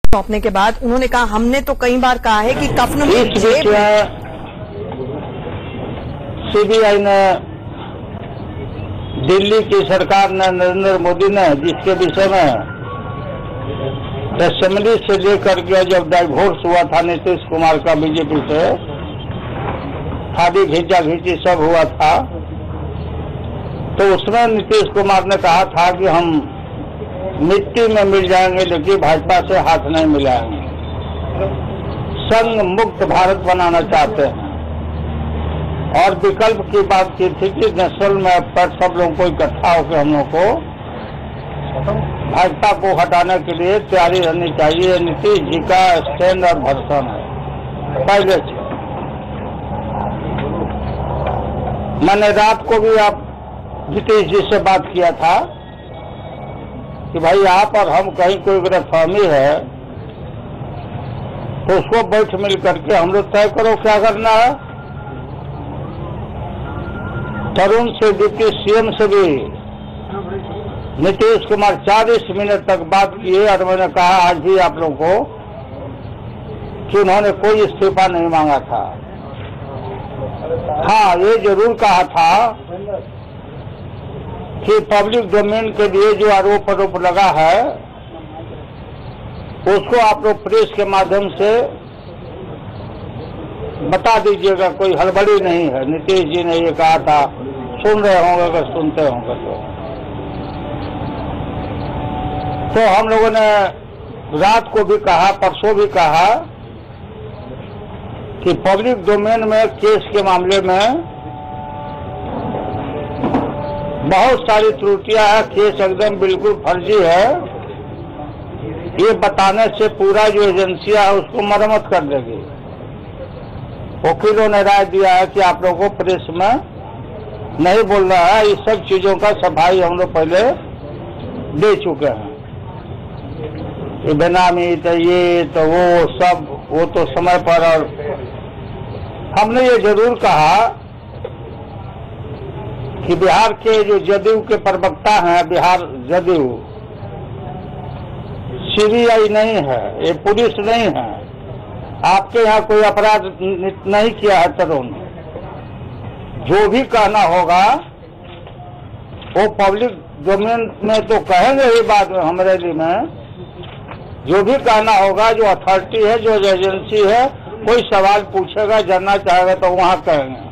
सौंपने के बाद उन्होंने कहा, हमने तो कई बार कहा है कि कफन में इस बीच सीबीआई ने, दिल्ली की सरकार ने, नरेंद्र मोदी ने, जिसके विषय में असेंबली से लेकर के जब डाइवोर्स हुआ था नीतीश कुमार का बीजेपी से, शादी खींचा खींची सब हुआ था, तो उसमें नीतीश कुमार ने कहा था कि हम मिट्टी में मिल जाएंगे लेकिन भाजपा से हाथ नहीं मिलाएंगे, संघ मुक्त भारत बनाना चाहते हैं। और विकल्प की बात की थी कि नेशनल मैप पर सब लोगों को इकट्ठा होकर हम लोग को भाजपा को हटाने के लिए तैयारी रहनी चाहिए। नीतीश जी का स्टैंड और भर्सन है पहले से। मैंने रात को भी आप नीतीश जी से बात किया था कि भाई आप और हम कहीं कोई गलतफहमी है तो उसको बैठ मिल करके हम लोग तय करो क्या करना है। तरुण से डिप्टी सीएम से भी नीतीश कुमार 40 मिनट तक बात किए और मैंने कहा आज भी आप लोगों को कि उन्होंने कोई इस्तीफा नहीं मांगा था। हाँ, ये जरूर कहा था कि पब्लिक डोमेन के लिए जो आरोप लगा है उसको आप लोग प्रेस के माध्यम से बता दीजिएगा, कोई हड़बड़ी नहीं है। नीतीश जी ने ये कहा था, सुन रहे होंगे अगर सुनते होंगे तो हम लोगों ने रात को भी कहा, परसों भी कहा कि पब्लिक डोमेन में केस के मामले में बहुत सारी त्रुटियां हैं, केस एकदम बिल्कुल फर्जी है। ये बताने से पूरा जो एजेंसियां है उसको मरम्मत कर देगी। वकीलों ने राय दिया है कि आप लोगों को प्रेस में नहीं बोलना है, इस सब चीजों का सफाई हम लोग पहले दे चुके हैं। ये बेनामी तो ये तो वो सब, वो तो समय पर। और हमने ये जरूर कहा कि बिहार के जो जदयू के प्रवक्ता हैं, बिहार जदयू सीबीआई नहीं है, ये पुलिस नहीं है। आपके यहाँ कोई अपराध नहीं किया है तरुण, जो भी कहना होगा वो पब्लिक डोमेन में तो कहेंगे ही बाद में। हम रैली में जो भी कहना होगा, जो अथॉरिटी है, जो एजेंसी है, कोई सवाल पूछेगा, जानना चाहेगा तो वहां कहेंगे।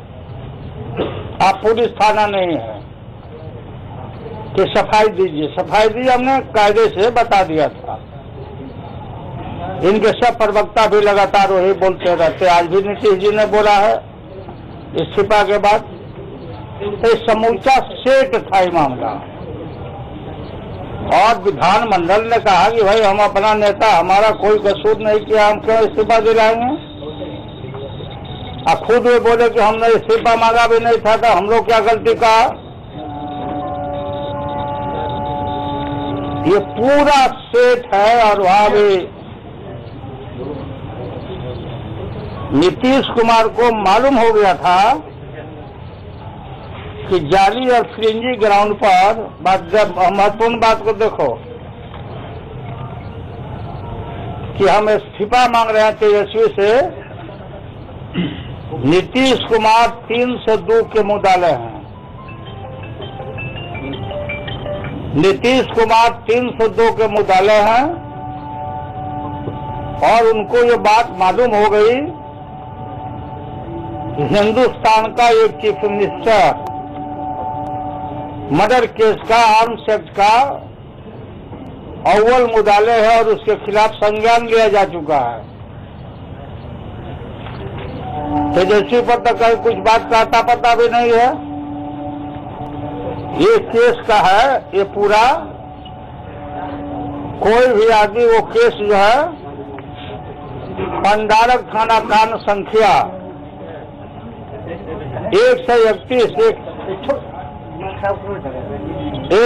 आप पुलिस थाना नहीं है कि सफाई दीजिए। सफाई दी हमने कायदे से बता दिया था। इनके सब प्रवक्ता भी लगातार वही बोलते रहते। आज भी नीतीश जी ने बोला है इस्तीफा के बाद, तो समूचा सेट था ये मामला। और विधानमंडल ने कहा कि भाई हम अपना नेता, हमारा कोई कसूर नहीं किया, हम क्यों इस्तीफा दिलाएंगे। और खुद वे बोले कि हमने इस्तीफा मांगा भी नहीं था, तो हम लोग क्या गलती कहा। ये पूरा सेट है। और वहां भी नीतीश कुमार को मालूम हो गया था कि जाली और फ्रिंजी ग्राउंड पर जब महत्वपूर्ण बात को देखो कि हम इस्तीफा मांग रहे हैं तेजस्वी से, नीतीश कुमार 302 के मुद्दाले हैं। नीतीश कुमार 302 के मुद्दाले हैं और उनको ये बात मालूम हो गई कि हिंदुस्तान का एक चीफ मिनिस्टर मर्डर केस का, आर्म्स एक्ट का अव्वल मुद्दाले है और उसके खिलाफ संज्ञान लिया जा चुका है। तेजस्वी पर तो कहीं कुछ बात का अता पता भी नहीं है। ये केस का है ये पूरा। कोई भी आदमी वो केस जो है पंडारक थाना कांड संख्या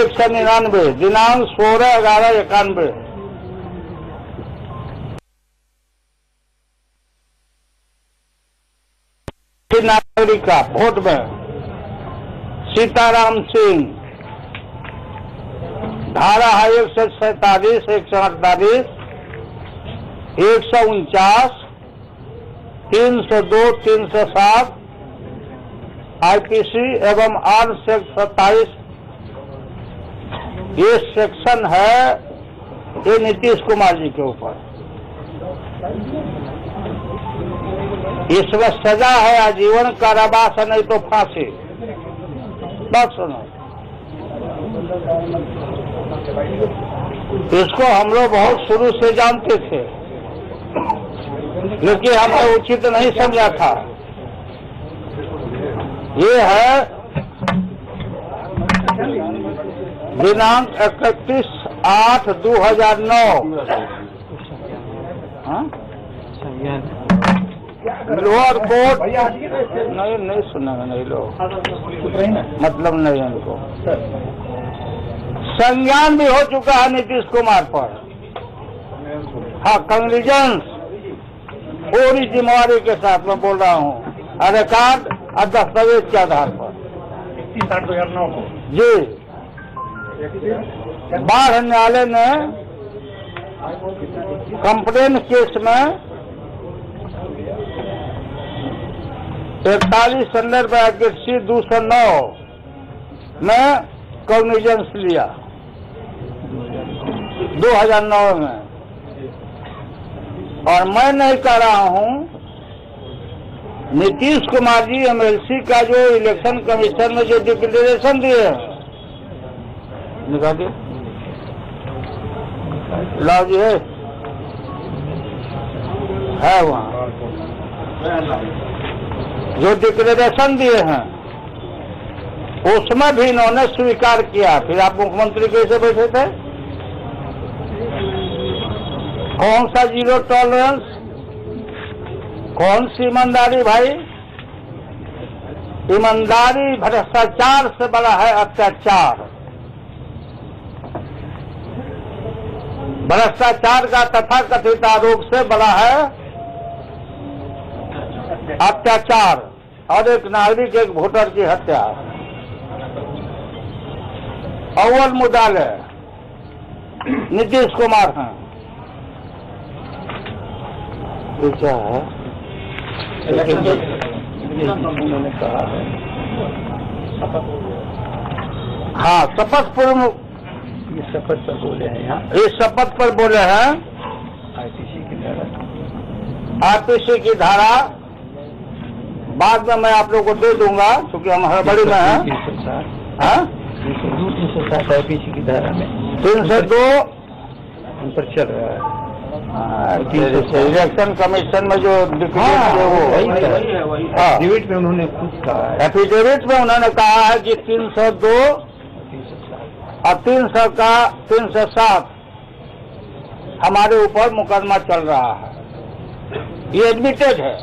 199 दिनांक 16/11/91 नागरिक का वोट में सीताराम सिंह, धारा 147, 148, 149, 302, 307 आईपीसी एवं 827 ये सेक्शन है ये नीतीश कुमार जी के ऊपर। इसमें सजा है आजीवन कारावास, नहीं तो फांसी। बात सुनो, इसको हम लोग बहुत शुरू से जानते थे, लेकिन हमने उचित नहीं समझा था। ये है दिनांक 31/8/2009 लोअर कोर्ट नहीं सुनेंगे, नहीं लोग मतलब नहीं इनको संज्ञान भी हो चुका है नीतीश कुमार पर। हाँ, कंग्रेजेंस पूरी जिम्मेवारी के साथ मैं बोल रहा हूँ, रिकॉर्ड और दस्तावेज के आधार पर। 31/8/2009 को जी बाढ़ न्यायालय ने कंप्लेन केस में 43 संदर्भ C 209 में कॉग्निजेंस लिया 2009 में। और मैं नहीं कह रहा हूं, नीतीश कुमार जी MLC का जो इलेक्शन कमीशन में जो डिक्लेरेशन दिए हैं, निकालिए लाओ जी, है वहाँ जो डिक्लेरेशन दिए हैं उसमें भी इन्होंने स्वीकार किया। फिर आप मुख्यमंत्री कैसे बैठे थे? कौन सा जीरो टॉलरेंस, कौन सी ईमानदारी भाई? ईमानदारी भ्रष्टाचार से बड़ा है अत्याचार। भ्रष्टाचार का तथाकथित आरोप से बड़ा है अत्याचार और एक नागरिक एक वोटर की हत्या। अव्वल मुद्दाले नीतीश कुमार हैं। क्या है उन्होंने कहा है? हाँ, शपथ पूर्व ये शपथ पर बोले हैं यहाँ, ये शपथ पर बोले हैं। आईपीसी की धारा, आईपीसी की धारा बाद में मैं आप लोग को दे दूंगा, क्योंकि हम हड़बड़ी में हैं। 307 आईपीसी की धारा में 302 उन पर चल रहा है। इलेक्शन कमीशन में जो एफिडेविट में उन्होंने खुद कहा है, एफिडेविट में उन्होंने कहा है कि 302 और 307 हमारे ऊपर मुकदमा चल रहा है। ये एडमिटेड है।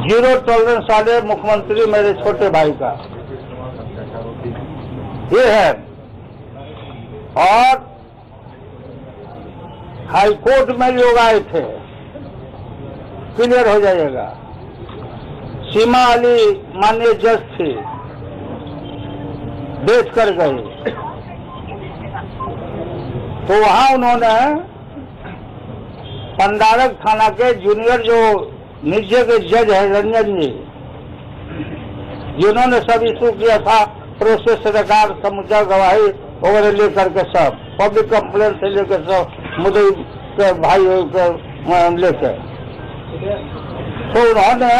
जीरो टॉलरेंस वाले मुख्यमंत्री मेरे छोटे भाई का ये है। और हाई कोर्ट में लोग आए थे, क्लियर हो जाएगा। सीमा अली माननीय जज थी, देख कर गए, तो वहां उन्होंने पंडारक थाना के जूनियर जो नीचे के जज है रंजन जी, जिन्होंने सब इशू किया था, प्रोसेस रिकॉर्ड समूचा गवाही वगैरह लेकर के सब पब्लिक कंप्लेंट से लेकर सब मुझे के भाई लेकर, तो उन्होंने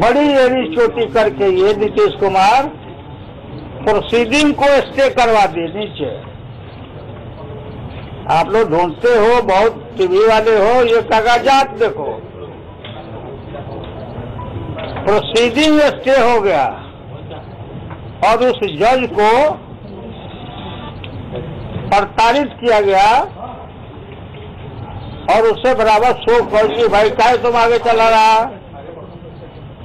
बड़ी एड़ी चोटी करके ये नीतीश कुमार प्रोसीडिंग को स्टे करवा दी नीचे। आप लोग ढूंढते हो, बहुत टीवी वाले हो, ये कागजात देखो, प्रोसीडिंग स्टे हो गया और उस जज को प्रताड़ित किया गया और उससे बराबर शो कर कि भाई क्या तुम आगे चला रहा।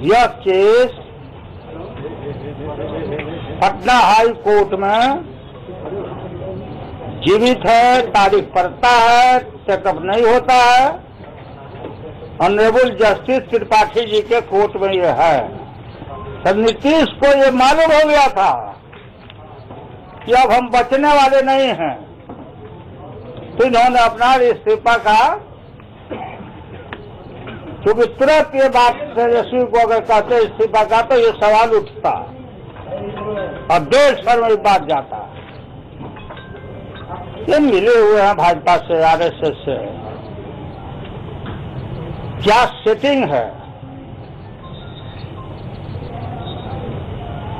यह केस पटना हाई कोर्ट में जीवित है, तारीख पड़ता है, चेकअप नहीं होता है। ऑनरेबल जस्टिस त्रिपाठी जी के कोर्ट में यह है। तो नीतीश को ये मालूम हो गया था कि अब हम बचने वाले नहीं हैं। तो इन्होंने अपना इस्तीफा का, क्योंकि तुरंत ये बात तेजस्वी को अगर कहते इस्तीफा का तो ये सवाल उठता और देश भर में बात जाता। ये मिले हुए हैं भाजपा से, आरएसएस से, क्या सेटिंग है।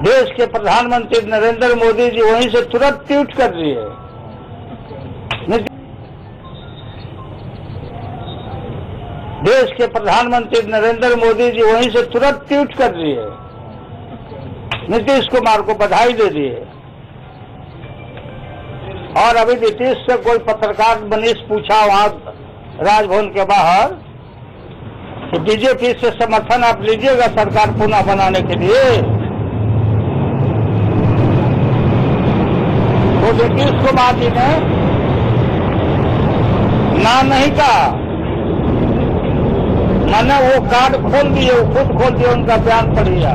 देश के प्रधानमंत्री नरेंद्र मोदी जी वहीं से तुरंत ट्वीट कर दिए। देश के प्रधानमंत्री नरेंद्र मोदी जी वहीं से तुरंत ट्वीट कर दिए, नीतीश कुमार को बधाई दे दिए। और अभी नीतीश से कोई पत्रकार मनीष पूछा वहां राजभवन के बाहर कि बीजेपी से समर्थन आप लीजिएगा सरकार पुनः बनाने के लिए, तो नीतीश कुमार जी ने ना नहीं कहा। मैंने वो कार्ड खोल दिए, वो खुद खोल दिए, उनका बयान पढ़िए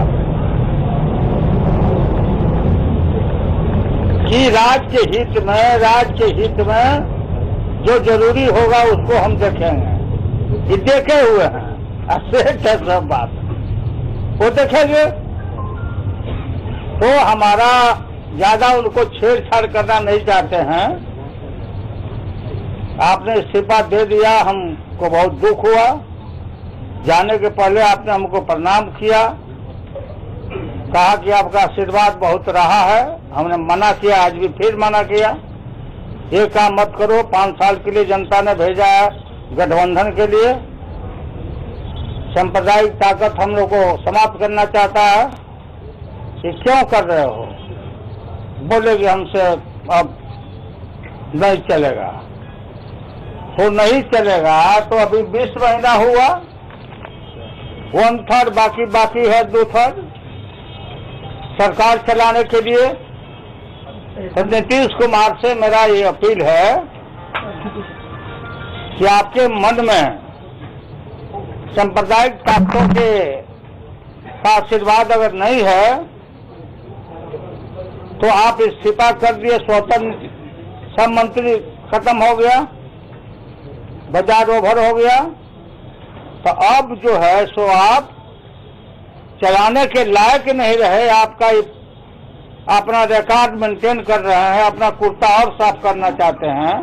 कि राज्य के हित में जो जरूरी होगा उसको हम देखेंगे। ये देखे हुए हैं, सेठ है सब बात, वो देखेंगे। तो हमारा ज्यादा उनको छेड़छाड़ करना नहीं चाहते हैं। आपने इस्तीफा दे दिया, हमको बहुत दुख हुआ। जाने के पहले आपने हमको प्रणाम किया, कहा कि आपका आशीर्वाद बहुत रहा है। हमने मना किया, आज भी फिर मना किया, ये काम मत करो। 5 साल के लिए जनता ने भेजा है गठबंधन के लिए, सांप्रदायिक ताकत हम लोग को समाप्त करना चाहता है, ये क्यों कर रहे हो। बोले कि हमसे अब नहीं चलेगा, तो नहीं चलेगा। तो अभी 20 महीना हुआ, 1/3 बाकी है, 2/3 सरकार चलाने के लिए। तो नीतीश कुमार से मेरा ये अपील है कि आपके मन में सांप्रदायिक ताकतों के आशीर्वाद अगर नहीं है तो आप इस्तीफा कर दिए, स्वतंत्र सब मंत्री खत्म हो गया, बाजार ओवर हो गया। तो अब जो है सो आप चलाने के लायक नहीं रहे। आपका अपना रिकॉर्ड मेंटेन कर रहे हैं, अपना कुर्ता और साफ करना चाहते हैं।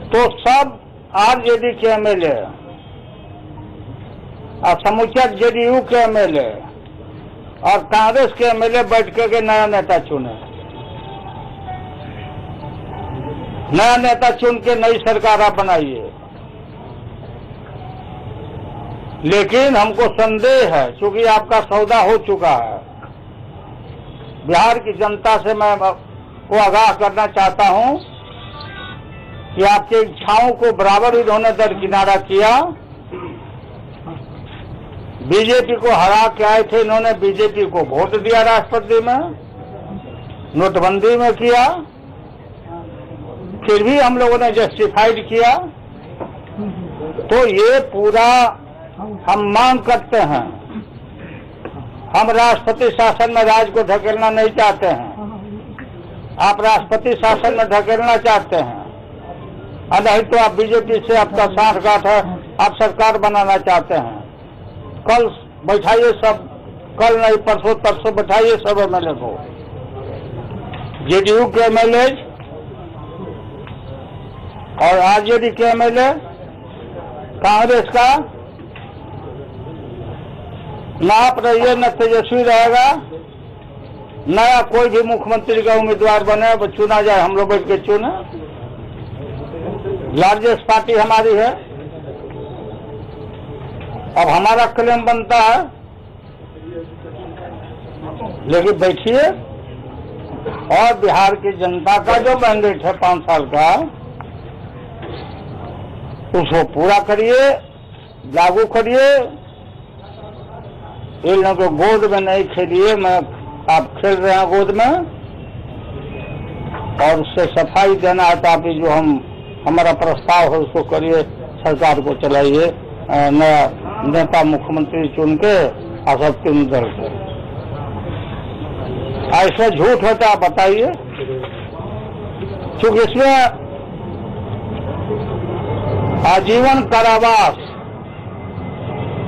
तो सब आरजेडी के एमएलए और समूचा जेडीयू के एमएलए और कांग्रेस के एमएलए बैठ के नया नेता चुने, नया नेता चुन के नई सरकार आप बनाइए। लेकिन हमको संदेह है, क्योंकि आपका सौदा हो चुका है। बिहार की जनता से मैं को आगाह करना चाहता हूं कि आपकी इच्छाओं को बराबर इन्होंने दरकिनारा किया। बीजेपी को हरा के आए थे इन्होंने, बीजेपी को वोट दिया राष्ट्रपति में, नोटबंदी में किया, फिर भी हम लोगों ने जस्टिफाइड किया। तो ये पूरा हम मांग करते हैं, हम राष्ट्रपति शासन में राज्य को धकेलना नहीं चाहते हैं। आप राष्ट्रपति शासन में धकेलना चाहते हैं, नहीं तो आप बीजेपी से आपका सांठगांठ है, आप सरकार बनाना चाहते हैं। कल बैठाइए सब, कल नहीं परसों तरसों बैठाइए सब एमएलए को, जेडीयू के एमएलए और आरजेडी के एमएलए, कांग्रेस का ना आप रहिए न तेजस्वी रहेगा, नया कोई भी मुख्यमंत्री का उम्मीदवार बने, वो चुना जाए, हम लोग बैठ के चुने। लार्जेस्ट पार्टी हमारी है। अब हमारा क्लेम बनता है, लेकिन बैठिए और बिहार की जनता का जो मैंडेट है 5 साल का, उसको पूरा करिए, लागू करिए। इन लोगों को गोद में नहीं खेलिए, मैं आप खेल रहे हैं गोद में, और उससे सफाई देना है तो आप जो हमारा प्रस्ताव है उसको करिए, सरकार को चलाइए, नया नेता मुख्यमंत्री चुन के और सब 3 दल से। ऐसा झूठ होता आप बताइए। क्योंकि इसमें आजीवन कारावास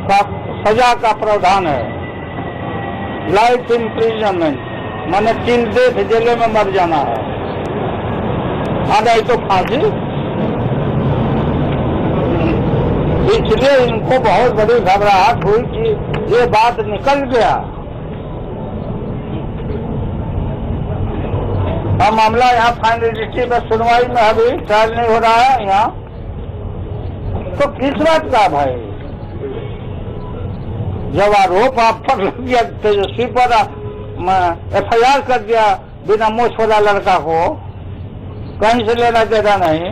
का सजा का प्रावधान है, लाइफ इम्प्रिजनमेंट, माने 3 डेथ जेल में मर जाना है, नहीं तो फांसी। इसलिए इनको बहुत बड़ी घबराहट हुई कि ये बात निकल गया। और मामला यहाँ फाइनलिटी में सुनवाई में अभी ट्रायल नहीं हो रहा है यहाँ, तो किस बात का भाई? जब आरोप आप पर लग गया, तेजस्वी पर FIR कर दिया बिना मोछ वाला लड़का को, कहीं से लेना देना नहीं।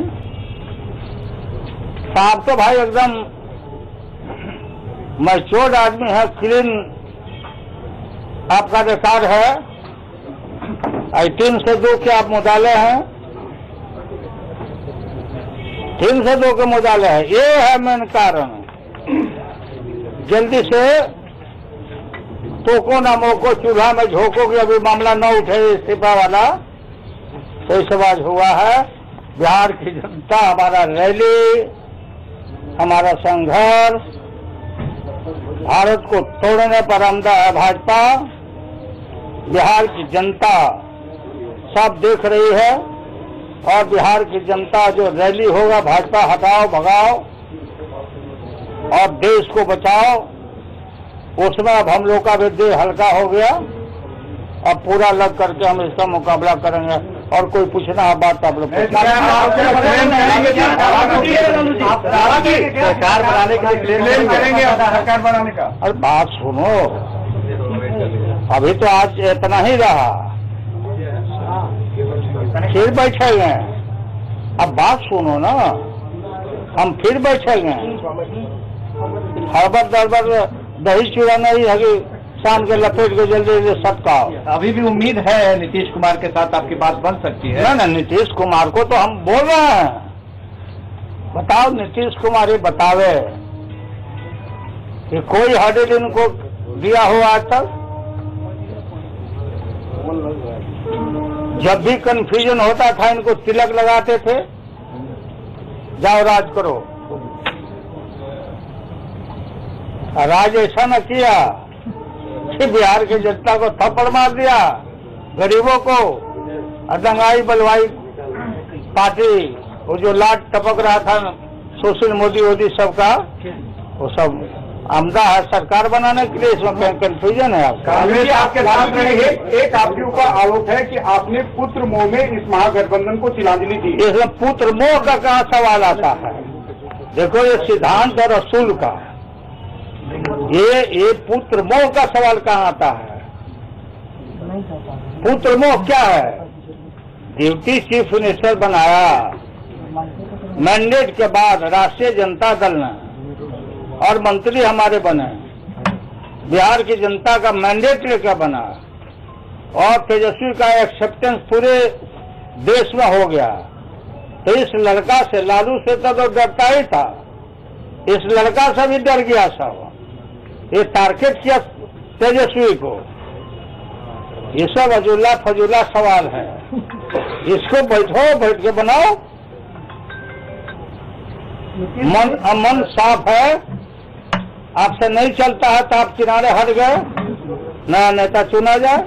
साहब तो भाई एकदम मैच्योर्ड आदमी है, क्लीन आपका रिकॉर्ड है, 302 के आप मुदाले हैं, 302 के मुदाले है। ये है मेन कारण। जल्दी से टोको ना मोको, चूल्हा में झोंको कि अभी मामला न उठे इस्तीफा वाला, तो इस बात हुआ है। बिहार की जनता, हमारा रैली, हमारा संघर्ष, भारत को तोड़ने पर आमदा है भाजपा। बिहार की जनता सब देख रही है, और बिहार की जनता जो रैली होगा, भाजपा हटाओ भगाओ और देश को बचाओ, उसमें अब हम लोग का भी देह हल्का हो गया। अब पूरा लग करके हम इसका मुकाबला करेंगे। और कोई पूछना है बात आप लोग सरकार बनाने के लिए करेंगे, सरकार बनाने का। अरे बात सुनो, अभी तो आज इतना ही रहा, फिर बैठेंगे। अब बात सुनो ना, हम फिर बैठेंगे। हड़बड़ दड़बड़ दही चूड़ा नहीं है कि शाम के लपेट के जल्दी जल्दी सबका। अभी भी उम्मीद है नीतीश कुमार के साथ आपकी बात बन सकती है? ना नीतीश कुमार को तो हम बोल रहे हैं, बताओ नीतीश कुमार ही बतावे कि कोई हर्डल इनको दिया हो आज तक। जब भी कंफ्यूजन होता था इनको तिलक लगाते थे, जाओ राज करो। राज ऐसा न किया कि बिहार की जनता को थप्पड़ मार दिया, गरीबों को। दंगाई बलवाई पार्टी, वो जो लाट टपक रहा था सोशल मोदी सबका, वो सब आमदा है सरकार बनाने के लिए। इसमें कंफ्यूजन है आपका। कांग्रेस आपके साथ रहेगी। एक आपके ऊपर आरोप है कि आपने पुत्र मोह में इस महागठबंधन को तिलांजलि दी। इसमें पुत्र मोह का कहाँ सवाल आता है? देखो, ये सिद्धांत और असूल का, ये पुत्र मोह का सवाल कहाँ आता है? पुत्र मोह क्या है? डिप्टी चीफ मिनिस्टर बनाया, मैंडेट के बाद राष्ट्रीय जनता दल ने, और मंत्री हमारे बने, बिहार की जनता का मैंडेट लेकर बना, और तेजस्वी का एक्सेप्टेंस पूरे देश में हो गया। तो इस लड़का से, लालू से तो डरता ही था, इस लड़का से भी डर गया सब। ये टारगेट किया तेजस्वी को। ये सब अजूला फजूला सवाल है, इसको बैठ के बनाओ। मन साफ है, आपसे नहीं चलता है तो आप किनारे हट गए, नया नेता चुना जाए।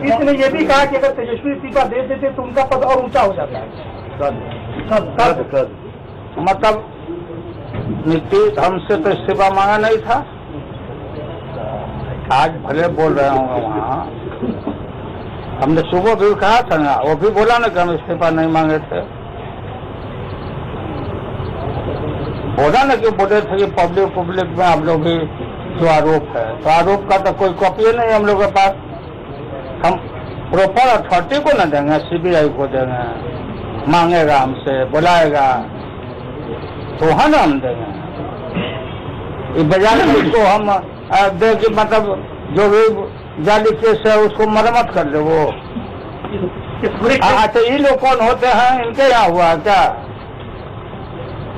इसने ये भी कहा कि अगर तेजस्वी इस्तीफा दे देते तो उनका पद और ऊंचा हो जाता है। मतलब नीतीश हमसे तो इस्तीफा मांगा नहीं था, आज भले बोल रहे होंगे वहाँ। हमने सुबह भी कहा था ना, वो भी बोला ना कि हम इस्तीफा नहीं मांगे थे। बोला ना कि बोले थे कि पब्लिक में हम लोग भी जो आरोप है, तो आरोप का तो कोई कॉपी नहीं हम लोग के पास। हम प्रॉपर अथॉरिटी को न देंगे, CBI को देंगे, मांगेगा हमसे, बुलाएगा तो है ना हम देंगे। इस बजाय में इसको हम दे कि मतलब जो भी जाली केस है उसको मरम्मत कर ले वो। अच्छा, ये लोग कौन होते हैं? इनके यहाँ हुआ है क्या?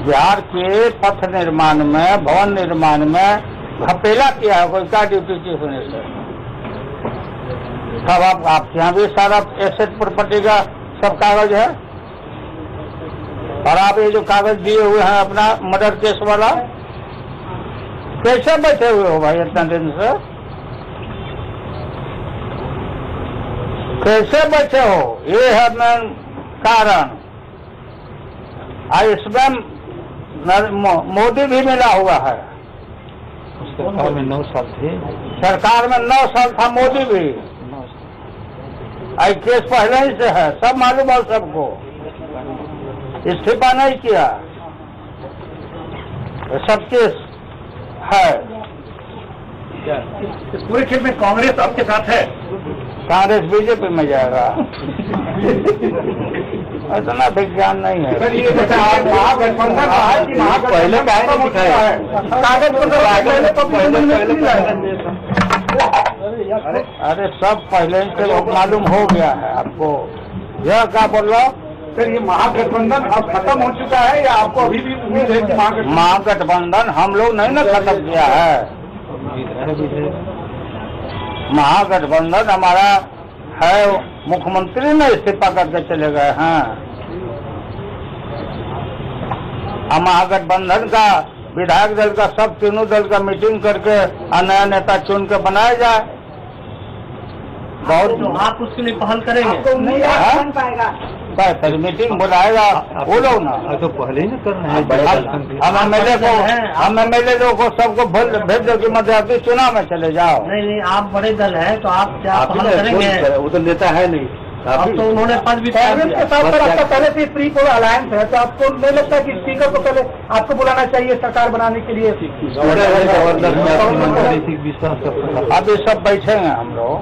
बिहार के पथ निर्माण में, भवन निर्माण में घपेला किया है कोई का ड्यूटी चीफ मिनिस्टर? तब आप यहाँ भी सारा एसेट प्रॉपर्टी का सब कागज है, और आप ये जो कागज दिए हुए हैं अपना मर्डर केस वाला, कैसे बैठे हुए हो भाई इतना दिन से? कैसे बैठे हो? ये है मेन कारण। इसमें मोदी भी मिला हुआ है। सरकार में 9 साल थे। सरकार में 9 साल था मोदी भी। आई केस पहले ही से है, सब मालूम है सबको। इस्तीफा नहीं किया, सब केस है। पूरे खेल में कांग्रेस आपके साथ है? कांग्रेस बीजेपी में जाएगा। इतना विज्ञान नहीं है। महागठबंधन पहले काहे नहीं दिखाया? अरे सब पहले से मालूम हो गया है आपको। यह क्या बोल रहा? सर ये महागठबंधन अब खत्म हो चुका है या आपको अभी भी उम्मीद है कि महागठबंधन हम लोग नहीं ना खत्म किया है। महागठबंधन हमारा है, मुख्यमंत्री ने इस्तीफा करके चले गए हैं। हम महागठबंधन का विधायक दल का सब तीनों दल का मीटिंग करके नया नेता चुन के बनाया जाए। बहुत तो आप उसके लिए पहल करेंगे? नहीं मीटिंग बुलाएगा वो लोग ना। तो पहले ही ना करना है। हम एमएलए को सबको भेज दो कि मध्यावधि चुनाव में चले जाओ। नहीं, आप बड़े दल है तो आप क्या पहल करेंगे? वो तो नेता है नहीं। अब तो उन्होंने पद भी कांग्रेस के साथ पर आपका पहले से प्री पोल अलायंस है, तो आपको नहीं लगता कि स्पीकर को पहले आपको बुलाना चाहिए सरकार बनाने के लिए? अभी सब बैठेंगे हम लोग,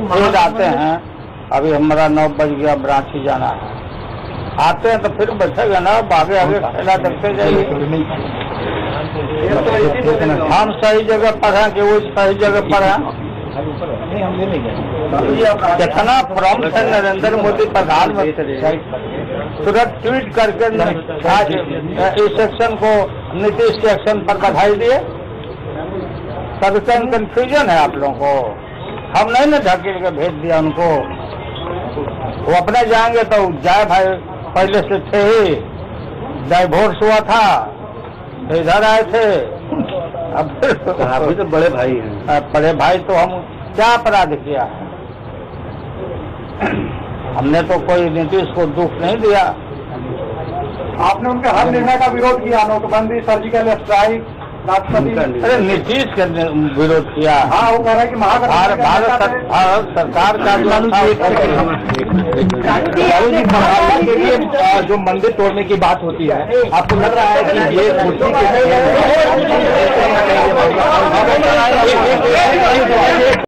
फिर आते हैं। अभी हमारा 9 बज गया, ब्रांची जाना है। आते हैं तो फिर बैठेगा ना, आगे आगे खेला देखते जाइए। हम सही जगह पर हैं कि वो सही जगह पर हैं? कितना प्रॉम्प्ट है नरेंद्र मोदी प्रधानमंत्री, तुरंत ट्वीट करके आज इस एक्शन को नीतीश के एक्शन पर बधाई दिए। सब कंफ्यूजन है आप लोगों को। हम नहीं ना ढकेल के भेज दिया उनको। वो अपने जाएंगे तो जाए भाई, पहले से थे ही, डाइवोर्स हुआ था, इधर आए थे। अब आप भी तो बड़े भाई हैं। बड़े भाई तो हम क्या अपराध किया है? हमने तो कोई नीतीश को दुख नहीं दिया। आपने उनके हर निर्णय का विरोध किया, नोटबंदी, सर्जिकल स्ट्राइक, राष्ट्रपति। अरे नीतीश के विरोध किया। हाँ, वो कह रहा है कि भारत सरकार का जो मंदिर तोड़ने की बात होती है, आपको लग रहा है कि ये